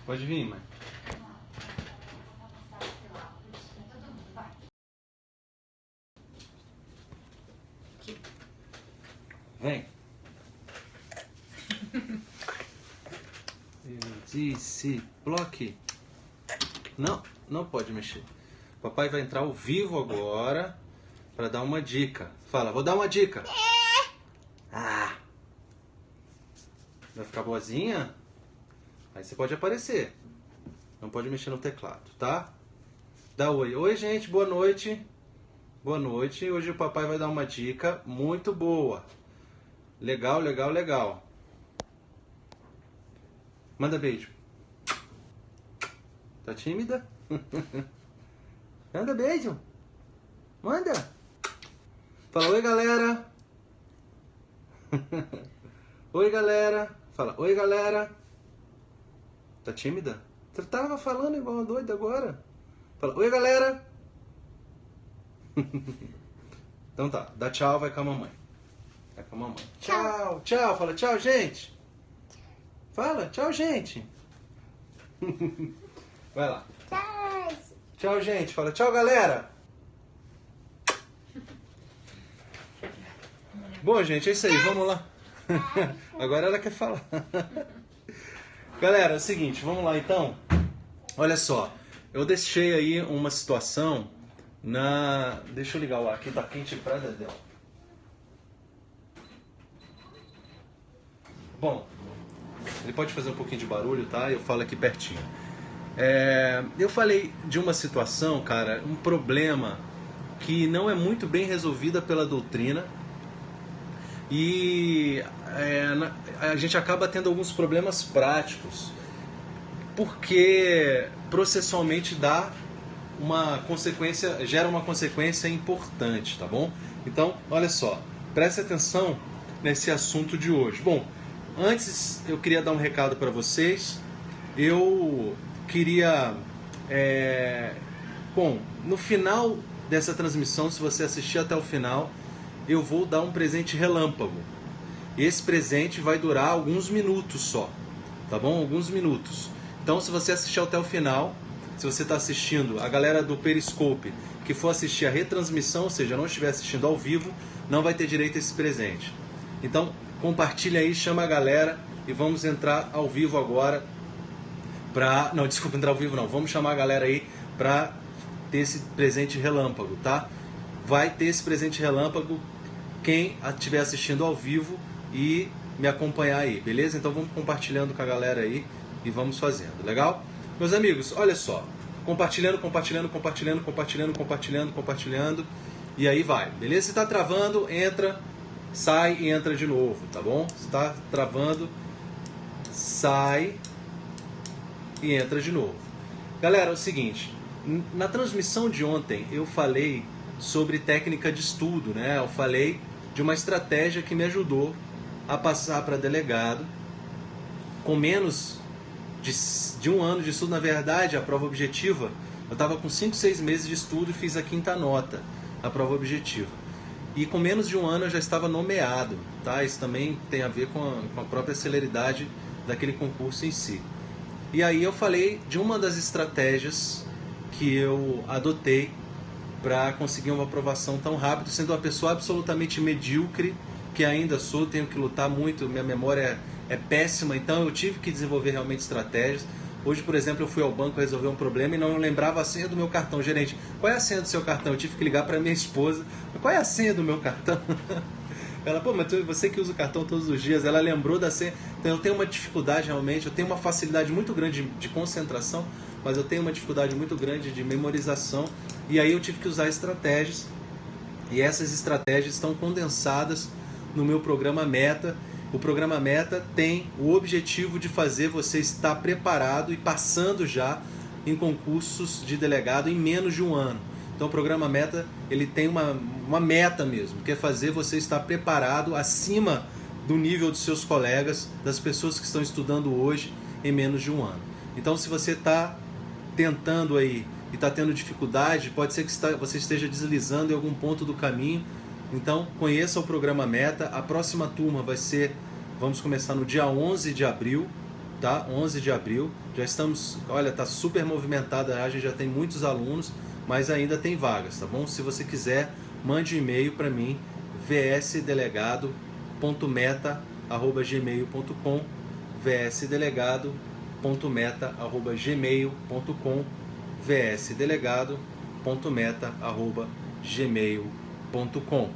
Pode vir, mãe. Vem. Eu disse, bloque. Não, não pode mexer. Papai vai entrar ao vivo agora para dar uma dica. Fala, vou dar uma dica. Ah. Vai ficar boazinha? Aí você pode aparecer. Não pode mexer no teclado, tá? Dá oi. Oi, gente, boa noite. Boa noite. Hoje o papai vai dar uma dica muito boa. Legal, legal, legal. Manda beijo. Tá tímida? Manda beijo. Manda. Fala, oi, galera. Oi, galera. Fala, oi, galera. Tá tímida? Você tava falando igual uma doida agora. Fala, oi, galera. Então tá, dá tchau, vai com a mamãe. Vai com a mamãe. Tchau, tchau. Fala, tchau, gente. Fala, tchau, gente. Vai lá. Tchau. Tchau, gente. Fala, tchau, galera. Bom, gente, é isso aí. Vamos lá. Agora ela quer falar. Galera, é o seguinte, vamos lá então. Olha só, eu deixei aí uma situação na... Deixa eu ligar o ar aqui, tá quente pra dedéu. Bom, ele pode fazer um pouquinho de barulho, tá? Eu falo aqui pertinho. Eu falei de uma situação, cara, um problema que não é muito bem resolvida pela doutrina e a gente acaba tendo alguns problemas práticos porque processualmente dá uma consequência, gera uma consequência importante, tá bom? Então, olha só, preste atenção nesse assunto de hoje. Bom, antes eu queria dar um recado para vocês. Eu queria... Bom, no final dessa transmissão, se você assistir até o final, eu vou dar um presente relâmpago. Esse presente vai durar alguns minutos só, tá bom? Alguns minutos. Então, se você assistir até o final, se você está assistindo, a galera do Periscope que for assistir a retransmissão, ou seja, não estiver assistindo ao vivo, não vai ter direito a esse presente. Então, compartilha aí, chama a galera e vamos entrar ao vivo agora pra... Não, desculpa, entrar ao vivo não. Vamos chamar a galera aí pra ter esse presente relâmpago, tá? Vai ter esse presente relâmpago quem estiver assistindo ao vivo e me acompanhar aí, beleza? Então vamos compartilhando com a galera aí e vamos fazendo, legal? Meus amigos, olha só. Compartilhando, compartilhando, compartilhando, compartilhando, compartilhando, compartilhando. E aí vai, beleza? Se tá travando, entra... Sai e entra de novo, tá bom? Se está travando, sai e entra de novo. Galera, é o seguinte, na transmissão de ontem eu falei sobre técnica de estudo, né? Eu falei de uma estratégia que me ajudou a passar para delegado com menos de um ano de estudo. Na verdade, a prova objetiva, eu estava com 5, 6 meses de estudo e fiz a 5ª nota na prova objetiva. E com menos de um ano eu já estava nomeado, tá? Isso também tem a ver com a própria celeridade daquele concurso em si. E aí eu falei de uma das estratégias que eu adotei para conseguir uma aprovação tão rápido, sendo uma pessoa absolutamente medíocre, que ainda sou, tenho que lutar muito, minha memória é péssima, então eu tive que desenvolver realmente estratégias. Hoje, por exemplo, eu fui ao banco resolver um problema e não lembrava a senha do meu cartão. Gerente, qual é a senha do seu cartão? Eu tive que ligar para minha esposa. Qual é a senha do meu cartão? Ela, pô, mas você que usa o cartão todos os dias, ela lembrou da senha. Então eu tenho uma dificuldade realmente, eu tenho uma facilidade muito grande de concentração, mas eu tenho uma dificuldade muito grande de memorização. E aí eu tive que usar estratégias. E essas estratégias estão condensadas no meu programa Meta. O programa Meta tem o objetivo de fazer você estar preparado e passando já em concursos de delegado em menos de um ano. Então o programa Meta ele tem uma meta mesmo, que é fazer você estar preparado acima do nível dos seus colegas, das pessoas que estão estudando hoje em menos de um ano. Então se você está tentando aí e está tendo dificuldade, pode ser que você esteja deslizando em algum ponto do caminho. Então, conheça o programa Meta. A próxima turma vai ser, vamos começar no dia 11 de abril, tá? 11 de abril. Já estamos, olha, tá super movimentada, a gente já tem muitos alunos, mas ainda tem vagas, tá bom? Se você quiser, mande um e-mail para mim, vsdelegado.meta@gmail.com, vsdelegado.meta@gmail.com, vsdelegado.meta@gmail.com.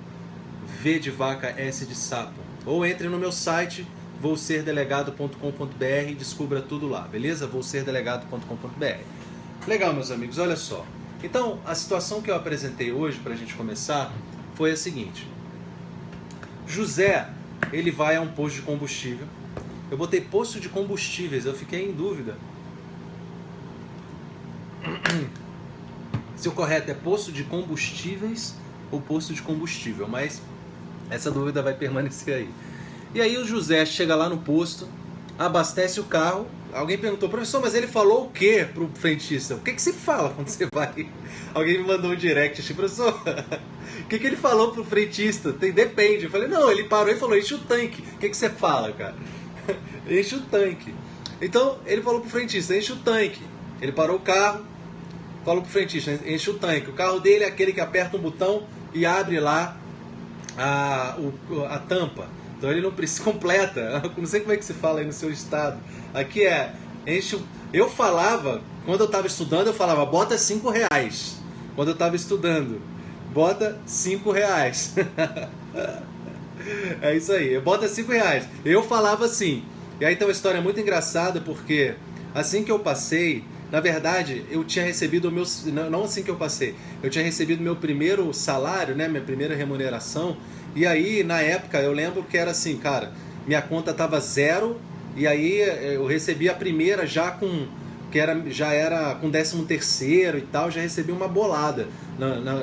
V de vaca, S de sapo. Ou entre no meu site, vouserdelegado.com.br, e descubra tudo lá, beleza? vouserdelegado.com.br. Legal, meus amigos, olha só. Então, a situação que eu apresentei hoje, para a gente começar, foi a seguinte. José, ele vai a um posto de combustível. Eu botei posto de combustíveis, eu fiquei em dúvida se o correto é posto de combustíveis ou posto de combustível, mas essa dúvida vai permanecer aí. E aí o José chega lá no posto, abastece o carro. Alguém perguntou, professor, mas ele falou o que pro frentista? O que que se fala quando você vai? Alguém me mandou um direct assim, professor, o que que ele falou pro frentista? Depende. Eu falei, não, ele parou e falou, enche o tanque. O que que você fala, cara? Enche o tanque. Então, ele falou pro frentista, enche o tanque. Ele parou o carro, falou pro frentista, enche o tanque. O carro dele é aquele que aperta um botão e abre lá a tampa. Então ele não precisa, completa. Não sei como é que se fala aí no seu estado. Aqui é, enche. Eu falava, quando eu estava estudando, eu falava, bota R$5. Quando eu estava estudando, bota R$5. É isso aí, bota R$5. Eu falava assim. E aí tem uma história muito engraçada, porque assim que eu passei, na verdade, eu tinha recebido o meu... Não assim que eu passei. Eu tinha recebido meu primeiro salário, né? Minha primeira remuneração. E aí, na época, eu lembro que era assim, cara, minha conta tava 0, e aí eu recebi a primeira já com... já era com 13º e tal, já recebi uma bolada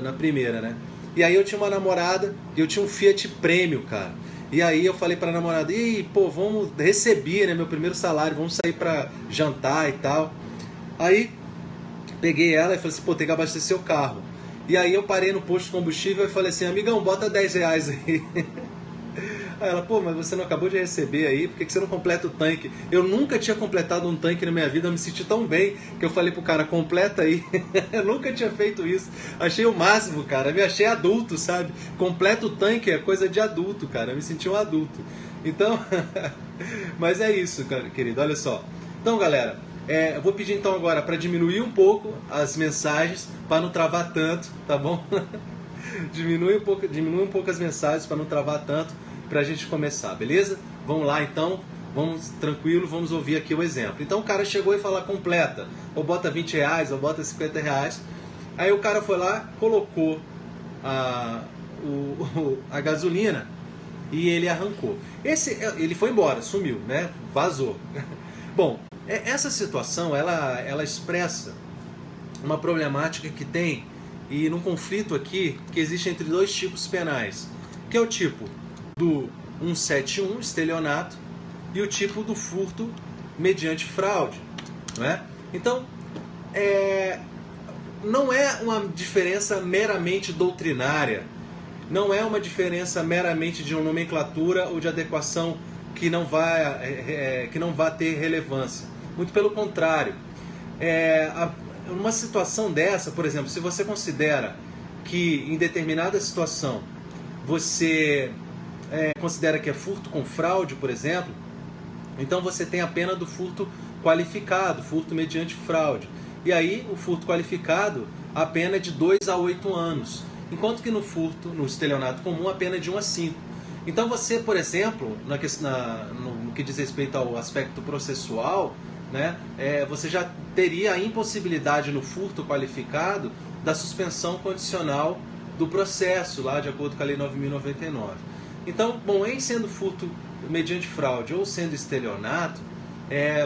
na primeira, né? E aí eu tinha uma namorada, e eu tinha um Fiat Premio, cara. E aí eu falei pra namorada, recebi, né, meu primeiro salário, vamos sair pra jantar e tal. Aí peguei ela e falei assim, tem que abastecer o carro. E aí eu parei no posto de combustível e falei assim, amigão, bota R$10 aí. Aí ela, mas você não acabou de receber aí, por que você não completa o tanque? Eu nunca tinha completado um tanque na minha vida, eu me senti tão bem que eu falei pro cara, completa aí. Eu nunca tinha feito isso. Achei o máximo, cara, me achei adulto, sabe? Completa o tanque é coisa de adulto, cara, eu me senti um adulto. Então, mas é isso, cara, querido, olha só. Então, galera, eu vou pedir então agora para diminuir um pouco as mensagens, para não travar tanto, tá bom? Diminui um pouco as mensagens para não travar tanto, para a gente começar, beleza? Vamos lá então, vamos tranquilo, vamos ouvir aqui o exemplo. Então o cara chegou e falou, completa, ou bota R$20, ou bota R$50. Aí o cara foi lá, colocou a gasolina e ele arrancou. Ele foi embora, sumiu, né? Vazou. Bom, essa situação, ela expressa uma problemática que tem, e num conflito aqui, que existe entre dois tipos penais, que é o tipo do 171, estelionato, e o tipo do furto mediante fraude, não é? Então, não é uma diferença meramente doutrinária, não é uma diferença meramente de uma nomenclatura ou de adequação que não vai ter relevância. Muito pelo contrário. Uma situação dessa, por exemplo, se você considera que em determinada situação você considera que é furto com fraude, por exemplo, então você tem a pena do furto qualificado, furto mediante fraude. E aí o furto qualificado, a pena é de 2 a 8 anos, enquanto que no estelionato comum, a pena é de 1 a 5. Então você, por exemplo, no que diz respeito ao aspecto processual, né, você já teria a impossibilidade no furto qualificado da suspensão condicional do processo, lá de acordo com a Lei 9.099. Então, em sendo furto mediante fraude ou sendo estelionato,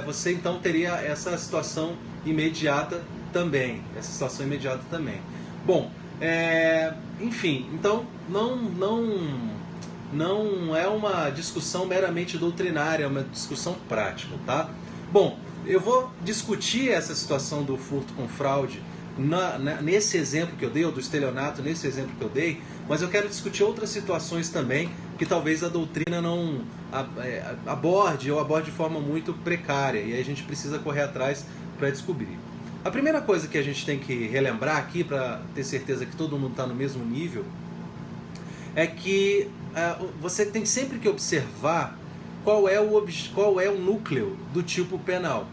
você então teria essa situação imediata também. Bom, enfim, então não é uma discussão meramente doutrinária, é uma discussão prática, tá? Bom, eu vou discutir essa situação do furto com fraude nesse exemplo que eu dei, ou do estelionato, nesse exemplo que eu dei, mas eu quero discutir outras situações também que talvez a doutrina não aborde ou aborde de forma muito precária, e aí a gente precisa correr atrás para descobrir. A primeira coisa que a gente tem que relembrar aqui, para ter certeza que todo mundo está no mesmo nível, é que você tem sempre que observar qual é o núcleo do tipo penal.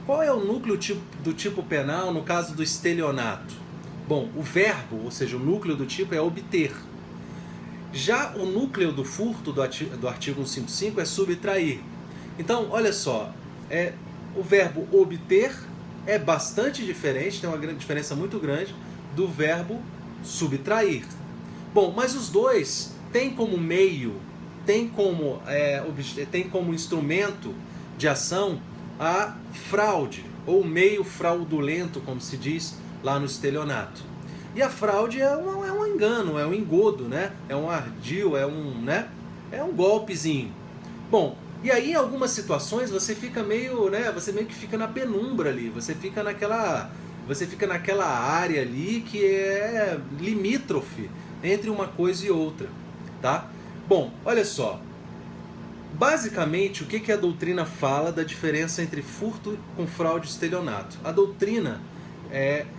Qual é o núcleo do tipo penal no caso do estelionato? Bom, o verbo, ou seja, o núcleo do tipo é obter. Já o núcleo do furto do artigo 155 é subtrair. Então, olha só, o verbo obter é bastante diferente, tem uma diferença muito grande do verbo subtrair. Bom, mas os dois têm como meio, têm como instrumento de ação a fraude, ou meio fraudulento, como se diz lá no estelionato. E a fraude é um engano, é um engodo, né? É um ardil, é um golpezinho. Bom, e aí em algumas situações você fica meio, você meio que fica na penumbra ali, você fica naquela área ali que é limítrofe entre uma coisa e outra, tá? Bom, olha só. Basicamente, o que a doutrina fala da diferença entre furto com fraude e estelionato? A doutrina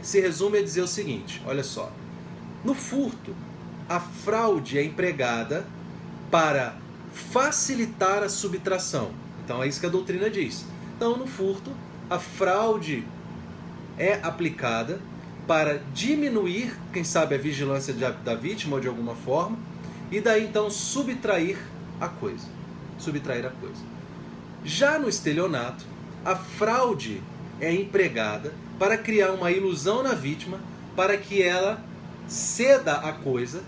se resume a dizer o seguinte, olha só. No furto, a fraude é empregada para facilitar a subtração. Então é isso que a doutrina diz. Então, no furto, a fraude é aplicada para diminuir, quem sabe, a vigilância da vítima ou de alguma forma, e daí então subtrair a coisa. Já no estelionato, a fraude é empregada para criar uma ilusão na vítima, para que ela ceda a coisa,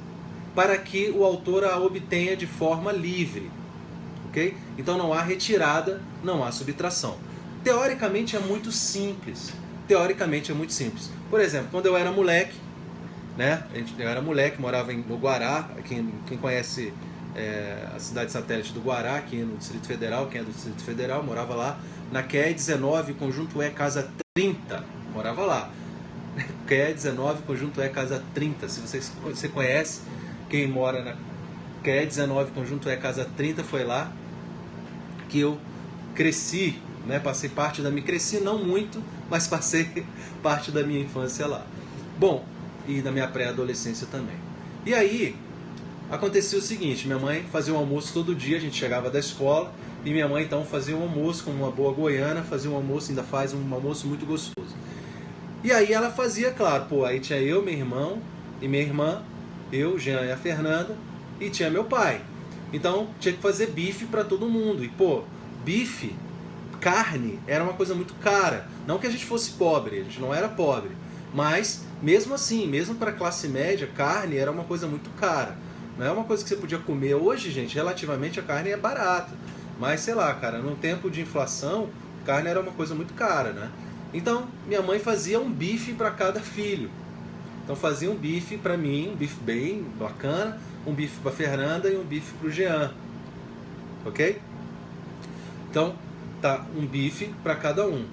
para que o autor a obtenha de forma livre. Okay? Então não há retirada, não há subtração. Teoricamente é muito simples. Por exemplo, quando eu era moleque, morava no Guará, quem conhece a cidade satélite do Guará, aqui no Distrito Federal, quem é do Distrito Federal, morava lá, na QE 19, Conjunto E, Casa 30, morava lá. QE 19, Conjunto E, Casa 30, se você conhece, quem mora na QE 19, Conjunto E, Casa 30, foi lá que eu cresci, passei parte da minha... Cresci não muito, mas passei parte da minha infância lá. Bom, e da minha pré-adolescência também. E aí, acontecia o seguinte, minha mãe fazia um almoço todo dia, a gente chegava da escola, e minha mãe então fazia um almoço, com uma boa goiana, fazia um almoço, ainda faz um almoço muito gostoso. E aí ela fazia, claro, aí tinha eu, meu irmão e minha irmã, eu, Jean e a Fernanda, e tinha meu pai. Então tinha que fazer bife para todo mundo. E bife, carne, era uma coisa muito cara. Não que a gente fosse pobre, a gente não era pobre. Mas, mesmo assim, mesmo para classe média, carne era uma coisa muito cara. Não é uma coisa que você podia comer. Hoje, gente, relativamente a carne é barata. Mas, sei lá, cara, num tempo de inflação, carne era uma coisa muito cara, né? Então, minha mãe fazia um bife para cada filho. Então, fazia um bife para mim, um bife bem bacana, um bife para Fernanda e um bife para o Jean. Ok? Então, tá, um bife para cada um.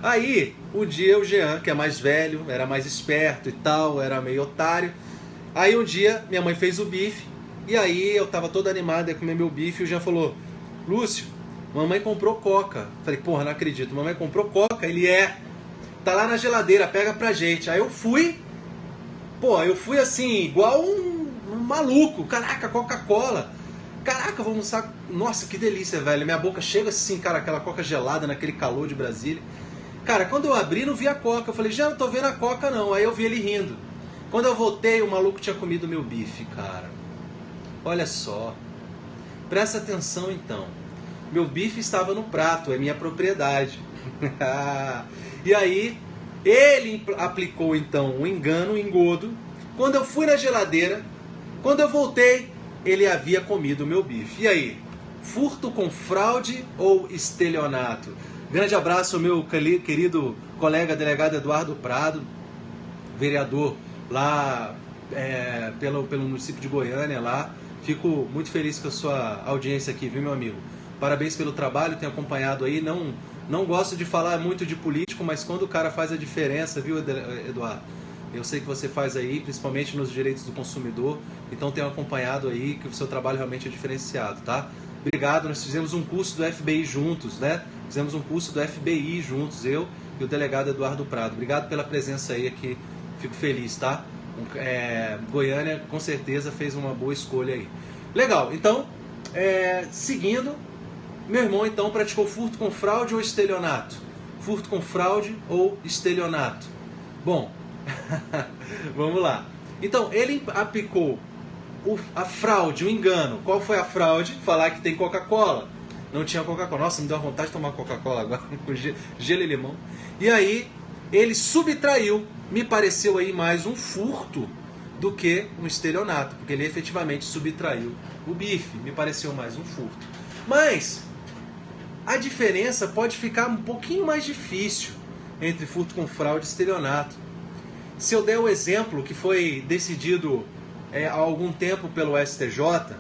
Aí, um dia o Jean, que é mais velho, era mais esperto e tal, era meio otário. Aí um dia minha mãe fez o bife, e aí eu tava todo animado a comer meu bife, e o Jean falou: Lúcio, mamãe comprou coca. Falei, porra, não acredito, mamãe comprou coca? Ele tá lá na geladeira, pega pra gente. Aí eu fui assim, igual um maluco, caraca, Coca-Cola. Caraca, vou almoçar. Nossa, que delícia, velho. Minha boca chega assim, cara, aquela coca gelada naquele calor de Brasília. Cara, quando eu abri, não vi a coca. Eu falei, já não tô vendo a coca, não. Aí eu vi ele rindo. Quando eu voltei, o maluco tinha comido meu bife, cara. Olha só. Presta atenção, então. Meu bife estava no prato, é minha propriedade. E aí, ele aplicou, então, um engano, um engodo. Quando eu fui na geladeira, quando eu voltei, ele havia comido o meu bife. E aí? Furto com fraude ou estelionato? Grande abraço ao meu querido colega delegado Eduardo Prado, vereador lá pelo município de Goiânia lá. Fico muito feliz com a sua audiência aqui, viu, meu amigo? Parabéns pelo trabalho, tenho acompanhado aí. Não gosto de falar muito de político, mas quando o cara faz a diferença, viu, Eduardo? Eu sei que você faz aí, principalmente nos direitos do consumidor, então tenho acompanhado aí que o seu trabalho realmente é diferenciado, tá? Obrigado, nós fizemos um curso do FBI juntos, né? Fizemos um curso do FBI juntos, eu e o delegado Eduardo Prado. Obrigado pela presença aí aqui, fico feliz, tá? Goiânia com certeza fez uma boa escolha aí. Legal, então, seguindo, meu irmão então praticou furto com fraude ou estelionato? Furto com fraude ou estelionato? Bom, vamos lá. Então, ele aplicou a fraude, o engano. Qual foi a fraude? Falar que tem Coca-Cola. Não tinha Coca-Cola. Nossa, me deu vontade de tomar Coca-Cola agora com gelo e limão. E aí, ele subtraiu. Me pareceu aí mais um furto do que um estelionato, porque ele efetivamente subtraiu o bife. Me pareceu mais um furto. Mas a diferença pode ficar um pouquinho mais difícil entre furto com fraude e estelionato. Se eu der o exemplo que foi decidido há algum tempo pelo STJ,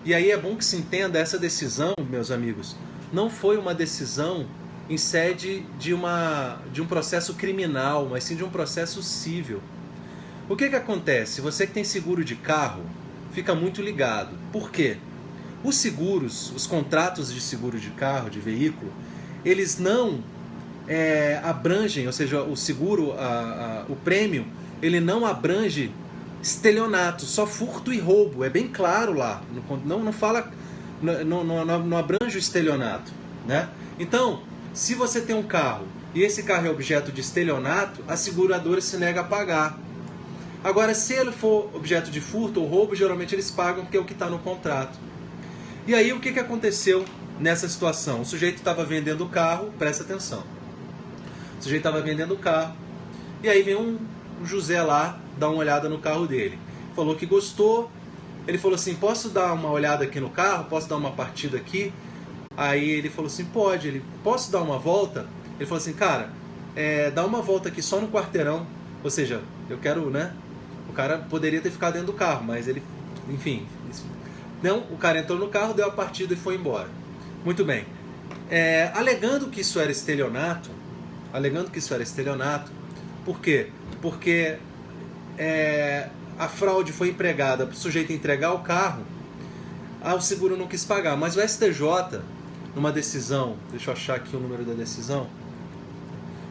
e aí é bom que se entenda, essa decisão, meus amigos, não foi uma decisão em sede de um processo criminal, mas sim de um processo civil. O que acontece? Você que tem seguro de carro, fica muito ligado. Por quê? Os seguros, os contratos de seguro de carro, de veículo, eles não abrangem, ou seja, o seguro, o prêmio, ele não abrange estelionato, só furto e roubo. É bem claro lá. Não fala, não abrange o estelionato, né? Então, se você tem um carro e esse carro é objeto de estelionato, a seguradora se nega a pagar. Agora, se ele for objeto de furto ou roubo, geralmente eles pagam porque é o que está no contrato. E aí, o que aconteceu nessa situação? O sujeito estava vendendo o carro, presta atenção. O sujeito estava vendendo o carro, e aí vem um José lá dar uma olhada no carro dele. Falou que gostou, ele falou assim, posso dar uma olhada aqui no carro? Posso dar uma partida aqui? Aí ele falou assim, pode. Posso dar uma volta? Ele falou assim, cara, dá uma volta aqui só no quarteirão. Ou seja, eu quero, né? O cara poderia ter ficado dentro do carro, mas ele, enfim. Não, o cara entrou no carro, deu a partida e foi embora. Muito bem. Alegando que isso era estelionato, por quê? Porque a fraude foi empregada para o sujeito entregar o carro, o seguro não quis pagar. Mas o STJ, numa decisão, deixa eu achar aqui o número da decisão,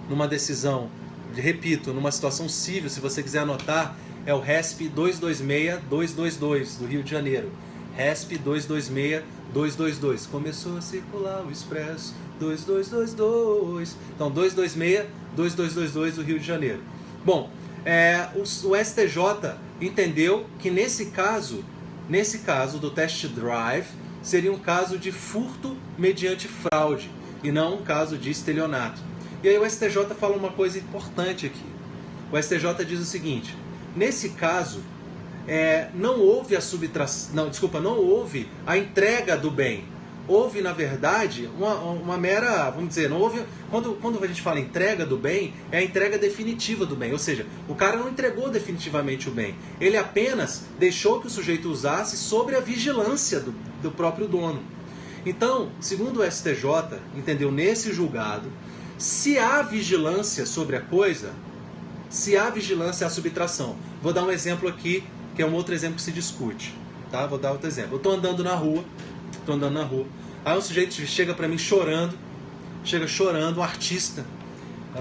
numa decisão, repito, numa situação civil, se você quiser anotar, é o RESP 226222 do Rio de Janeiro. RESP 226222. Começou a circular o Expresso 2222. Então, 226222 do Rio de Janeiro. Bom, o STJ entendeu que nesse caso do test drive, seria um caso de furto mediante fraude e não um caso de estelionato. E aí o STJ fala uma coisa importante aqui. O STJ diz o seguinte: nesse caso, não houve não houve a entrega do bem. Houve, na verdade, uma mera, vamos dizer, não houve, quando a gente fala entrega do bem, é a entrega definitiva do bem. Ou seja, o cara não entregou definitivamente o bem. Ele apenas deixou que o sujeito usasse sobre a vigilância do próprio dono. Então, segundo o STJ, entendeu, nesse julgado, se há vigilância sobre a coisa, se há vigilância, há subtração. Vou dar um exemplo aqui, que é um outro exemplo que se discute. Tá? Vou dar outro exemplo. Eu estou andando na rua, aí um sujeito chega para mim chorando, um artista,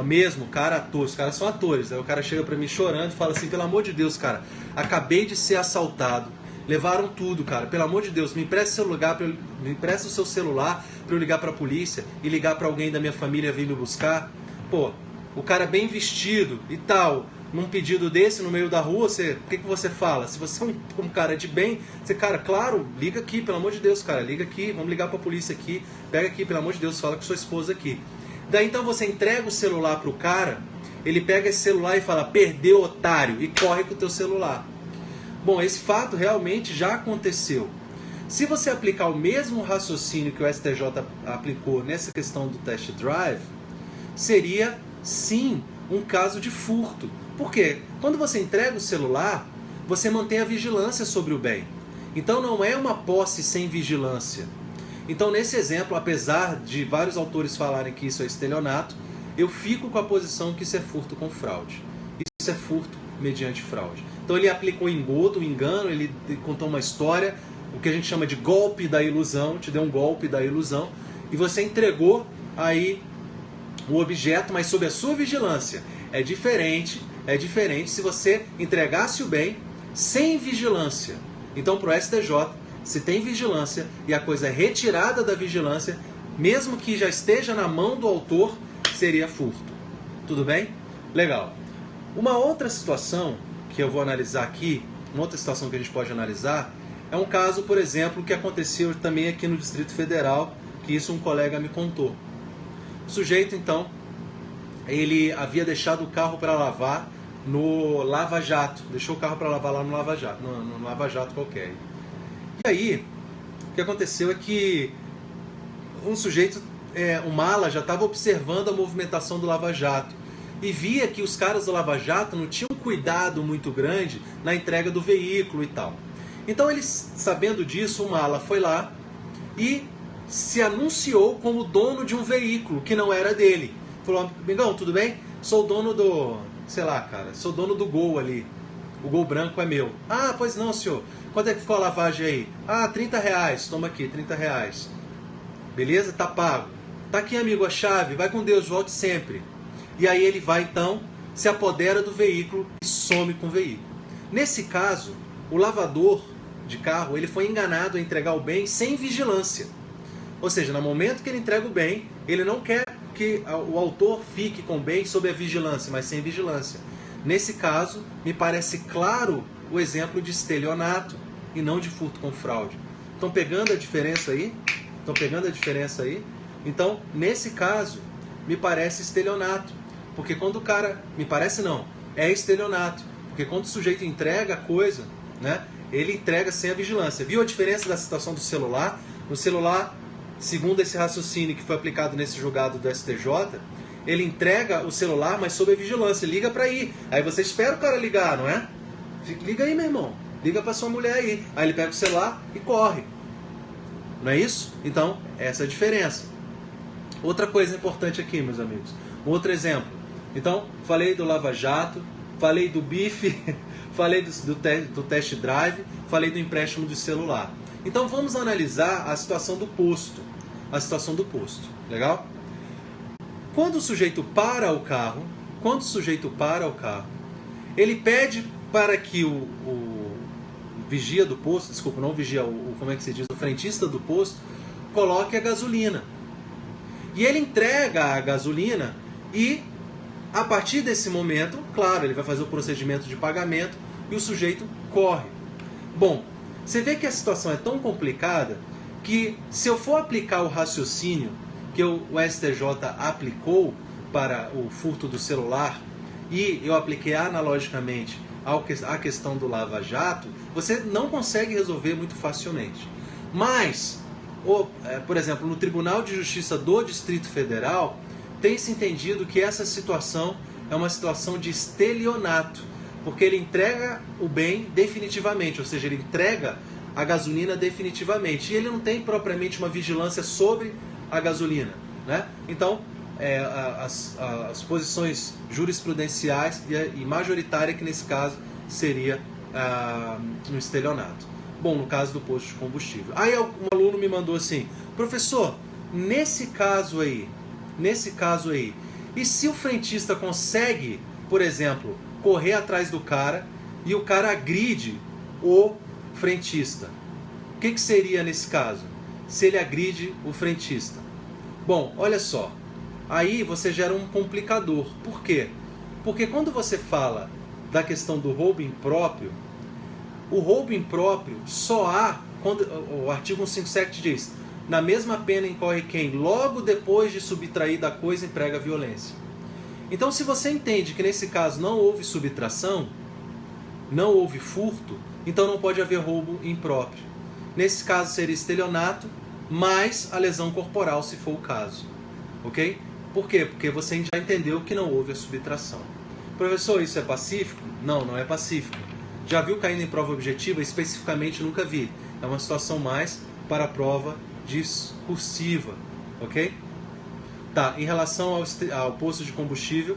mesmo, cara, ator, os caras são atores. Aí o cara chega para mim chorando e fala assim: pelo amor de Deus, cara, acabei de ser assaltado, levaram tudo, cara, pelo amor de Deus, me empresta o seu celular para eu ligar para a polícia e ligar para alguém da minha família vir me buscar. Pô, o cara bem vestido e tal, num pedido desse no meio da rua, o que você fala? Se você é um cara de bem, você, cara, claro, liga aqui, pelo amor de Deus, cara, liga aqui, vamos ligar pra polícia aqui, pega aqui, pelo amor de Deus, fala com sua esposa aqui. Daí então você entrega o celular pro cara, ele pega esse celular e fala: perdeu, otário, e corre com o teu celular. Bom, esse fato realmente já aconteceu. Se você aplicar o mesmo raciocínio que o STJ aplicou nessa questão do test drive, seria sim um caso de furto. Por quê? Quando você entrega o celular, você mantém a vigilância sobre o bem. Então não é uma posse sem vigilância. Então, nesse exemplo, apesar de vários autores falarem que isso é estelionato, eu fico com a posição que isso é furto com fraude. Isso é furto mediante fraude. Então, ele aplicou engodo, engano, ele contou uma história, o que a gente chama de golpe da ilusão, te deu um golpe da ilusão, e você entregou aí o objeto, mas sob a sua vigilância. É diferente se você entregasse o bem sem vigilância. Então, para o STJ, se tem vigilância e a coisa é retirada da vigilância, mesmo que já esteja na mão do autor, seria furto. Tudo bem? Legal. Uma outra situação que eu vou analisar aqui, uma outra situação que a gente pode analisar, é um caso, por exemplo, que aconteceu também aqui no Distrito Federal, que isso um colega me contou. O sujeito, então, ele havia deixado o carro para lavar no Lava Jato. Deixou o carro para lavar lá no Lava Jato, no Lava Jato qualquer. E aí, o que aconteceu é que um sujeito, um mala, já estava observando a movimentação do Lava Jato e via que os caras do Lava Jato não tinham um cuidado muito grande na entrega do veículo e tal. Então, ele, sabendo disso, o mala foi lá e se anunciou como dono de um veículo que não era dele. Falou: amigão, tudo bem? Sou dono do, sei lá, cara, sou dono do Gol ali. O Gol branco é meu. Ah, pois não, senhor. Quanto é que ficou a lavagem aí? Ah, R$30. Toma aqui, R$30. Beleza? Tá pago. Tá aqui, amigo, a chave. Vai com Deus, volte sempre. E aí ele vai, então, se apodera do veículo e some com o veículo. Nesse caso, o lavador de carro, ele foi enganado a entregar o bem sem vigilância. Ou seja, no momento que ele entrega o bem, ele não quer que o autor fique com o bem sob a vigilância, mas sem vigilância. Nesse caso, me parece claro o exemplo de estelionato e não de furto com fraude. Estão pegando a diferença aí? Então, nesse caso, me parece estelionato. Porque quando o cara... Me parece não. É estelionato. Porque quando o sujeito entrega a coisa, né, ele entrega sem a vigilância. Viu a diferença da situação do celular? No celular, segundo esse raciocínio que foi aplicado nesse julgado do STJ, ele entrega o celular, mas sob a vigilância. Liga para aí. Aí você espera o cara ligar, não é? Liga aí, meu irmão. Liga para sua mulher aí. Aí ele pega o celular e corre. Não é isso? Então, essa é a diferença. Outra coisa importante aqui, meus amigos. Outro exemplo. Então, falei do Lava Jato, falei do bife, falei do test drive, falei do empréstimo de celular. Então, vamos analisar a situação do posto. Legal? Quando o sujeito para o carro, ele pede para que o vigia do posto, desculpa, não o vigia, como é que se diz, o frentista do posto, coloque a gasolina. E ele entrega a gasolina e, a partir desse momento, claro, ele vai fazer o procedimento de pagamento e o sujeito corre. Bom, você vê que a situação é tão complicada que, se eu for aplicar o raciocínio que o STJ aplicou para o furto do celular e eu apliquei analogicamente a questão do Lava Jato, você não consegue resolver muito facilmente. Mas, por exemplo, no Tribunal de Justiça do Distrito Federal, tem-se entendido que essa situação é uma situação de estelionato, porque ele entrega o bem definitivamente, ou seja, ele entrega a gasolina definitivamente, e ele não tem propriamente uma vigilância sobre a gasolina, né? Então, as posições jurisprudenciais e majoritária, que nesse caso seria um estelionato. Bom, no caso do posto de combustível. Aí um aluno me mandou assim: professor, nesse caso aí, e se o frentista consegue, por exemplo, correr atrás do cara e o cara agride o frentista, o que seria nesse caso? Se ele agride o frentista? Bom, olha só, aí você gera um complicador. Por quê? Porque quando você fala da questão do roubo impróprio, o roubo impróprio só há, quando o artigo 157 diz: na mesma pena incorre quem, logo depois de subtrair da coisa, emprega violência. Então, se você entende que nesse caso não houve subtração, não houve furto, então não pode haver roubo impróprio. Nesse caso seria estelionato, mais a lesão corporal, se for o caso. Ok? Por quê? Porque você já entendeu que não houve a subtração. Professor, isso é pacífico? Não, não é pacífico. Já viu caindo em prova objetiva? Especificamente nunca vi. É uma situação mais para a prova discursiva, ok? Tá, em relação ao posto de combustível,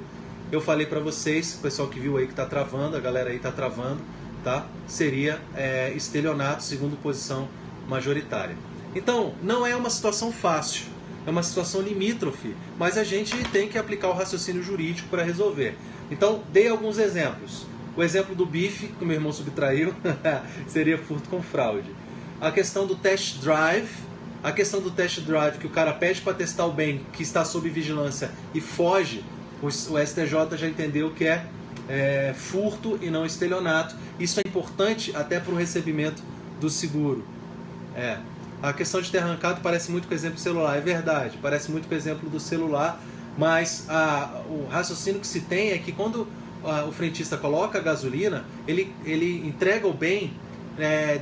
eu falei para vocês, o pessoal que viu aí que está travando, a galera aí está travando, tá? Seria estelionato, segundo posição majoritária. Então, não é uma situação fácil, é uma situação limítrofe, mas a gente tem que aplicar o raciocínio jurídico para resolver. Então, dei alguns exemplos. O exemplo do bife, que o meu irmão subtraiu, seria furto com fraude. A questão do test drive, que o cara pede para testar o bem que está sob vigilância e foge, o STJ já entendeu que é furto e não estelionato. Isso é importante até para o recebimento do seguro. A questão de ter arrancado parece muito com o exemplo do celular, é verdade, parece muito com o exemplo do celular, mas o raciocínio que se tem é que quando o frentista coloca a gasolina, ele entrega o bem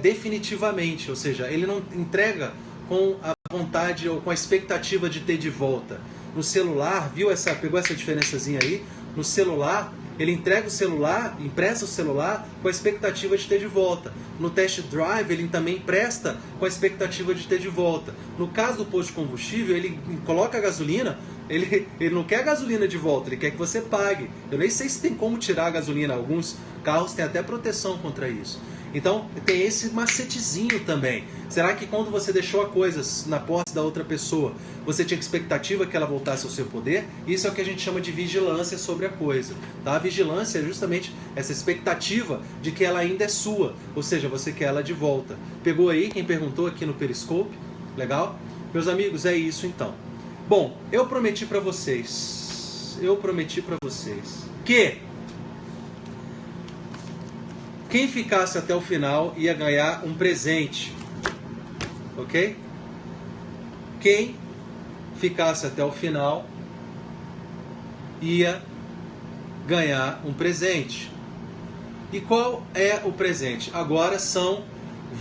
definitivamente, ou seja, ele não entrega com a vontade ou com a expectativa de ter de volta. No celular, pegou essa diferençazinha aí? No celular, ele entrega o celular, empresta o celular com a expectativa de ter de volta. No test drive, ele também empresta com a expectativa de ter de volta. No caso do posto de combustível, ele coloca a gasolina, ele não quer a gasolina de volta, ele quer que você pague. Eu nem sei se tem como tirar a gasolina, alguns carros têm até proteção contra isso. Então, tem esse macetezinho também. Será que quando você deixou a coisa na posse da outra pessoa, você tinha expectativa que ela voltasse ao seu poder? Isso é o que a gente chama de vigilância sobre a coisa. Tá? A vigilância é justamente essa expectativa de que ela ainda é sua, ou seja, você quer ela de volta. Pegou aí quem perguntou aqui no Periscope? Legal? Meus amigos, é isso então. Bom, eu prometi para vocês que quem ficasse até o final ia ganhar um presente, ok? Quem ficasse até o final ia ganhar um presente. E qual é o presente? Agora são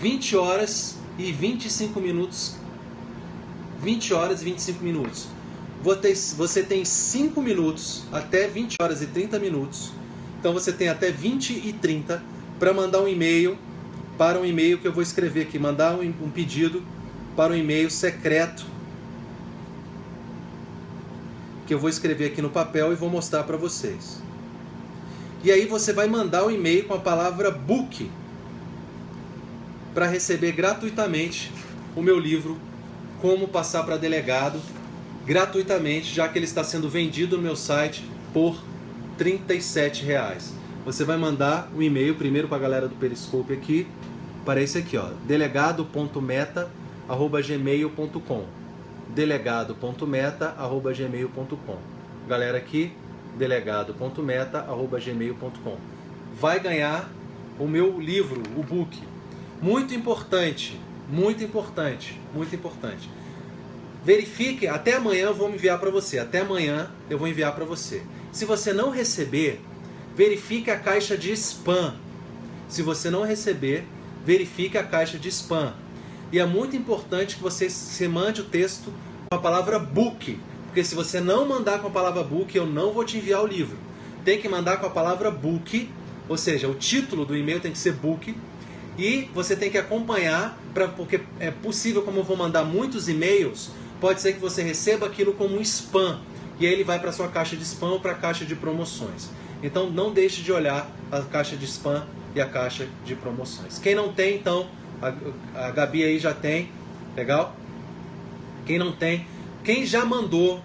20 horas e 25 minutos. 20 horas e 25 minutos. Você tem 5 minutos até 20 horas e 30 minutos. Então você tem até 20 e 30 para mandar um e-mail para um e-mail que eu vou escrever aqui, mandar um pedido para um e-mail secreto que eu vou escrever aqui no papel e vou mostrar para vocês. E aí você vai mandar o e-mail com a palavra book para receber gratuitamente o meu livro Como Passar para Delegado, gratuitamente, já que ele está sendo vendido no meu site por R$ 37,00. Você vai mandar um e-mail primeiro para a galera do Periscope aqui, para esse aqui, ó, delegado.meta@gmail.com. delegado.meta@gmail.com. Galera aqui, delegado.meta@gmail.com. Vai ganhar o meu livro, o book. Muito importante, muito importante, muito importante. Verifique, até amanhã eu vou enviar para você. Até amanhã eu vou enviar para você. Se você não receber, verifique a caixa de spam. Se você não receber, verifique a caixa de spam. E é muito importante que você mande o texto com a palavra book. Porque se você não mandar com a palavra book, eu não vou te enviar o livro. Tem que mandar com a palavra book, ou seja, o título do e-mail tem que ser book. E você tem que acompanhar, porque é possível, como eu vou mandar muitos e-mails, pode ser que você receba aquilo como um spam. E aí ele vai para a sua caixa de spam ou para a caixa de promoções. Então não deixe de olhar a caixa de spam e a caixa de promoções. Quem não tem, então, a Gabi aí já tem, legal? Quem não tem, quem já mandou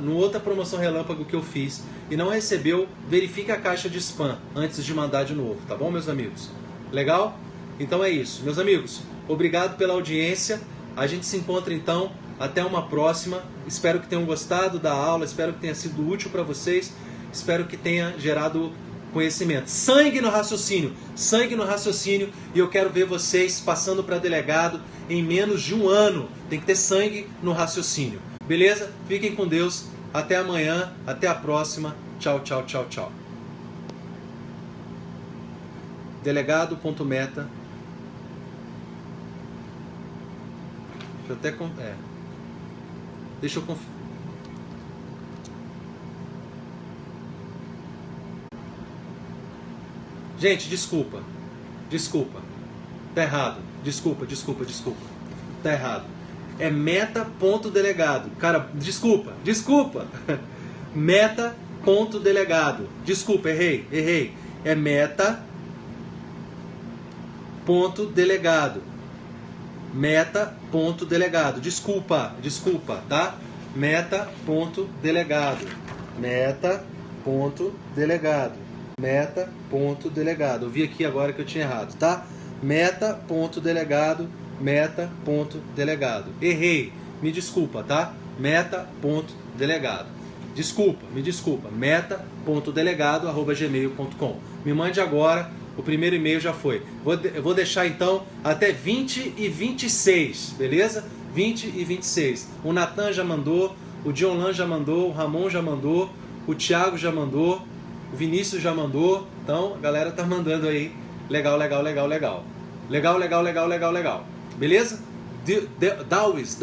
no outra promoção relâmpago que eu fiz e não recebeu, verifique a caixa de spam antes de mandar de novo, tá bom, meus amigos? Legal? Então é isso. Meus amigos, obrigado pela audiência. A gente se encontra então, até uma próxima. Espero que tenham gostado da aula, espero que tenha sido útil para vocês. Espero que tenha gerado conhecimento. Sangue no raciocínio, e eu quero ver vocês passando para delegado em menos de um ano. Tem que ter sangue no raciocínio. Beleza? Fiquem com Deus. Até amanhã, até a próxima. Tchau, tchau, tchau, tchau. Delegado.meta. Deixa eu conferir. Gente, desculpa. Tá errado. Desculpa. Tá errado. É meta.delegado. Cara, desculpa. Meta.delegado. Desculpa, errei. É meta.delegado. Meta.delegado. Desculpa, tá? Meta.delegado. Meta.delegado. Eu vi aqui agora que eu tinha errado, tá? Meta.delegado. Errei. Me desculpa, tá? Meta.delegado. Me desculpa. Meta.delegado@gmail.com. Me mande agora. O primeiro e-mail já foi. Eu vou deixar então até 20 e 26, beleza? 20 e 26. O Natan já mandou, o Dionlan já mandou, o Ramon já mandou, o Thiago já mandou, o Vinícius já mandou. Então a galera tá mandando aí. Legal. Beleza? Dawes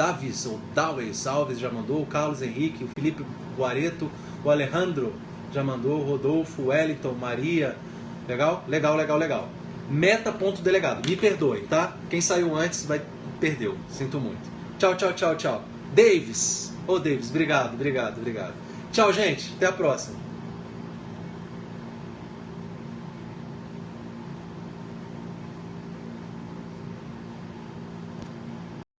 Alves já mandou, o Carlos Henrique, o Felipe Guareto, o Alejandro já mandou, o Rodolfo, o Wellington, Maria. Legal? Meta.delegado. Me perdoem, tá? Quem saiu antes perdeu. Sinto muito. Tchau. Davis. Davis, obrigado. Tchau, gente. Até a próxima.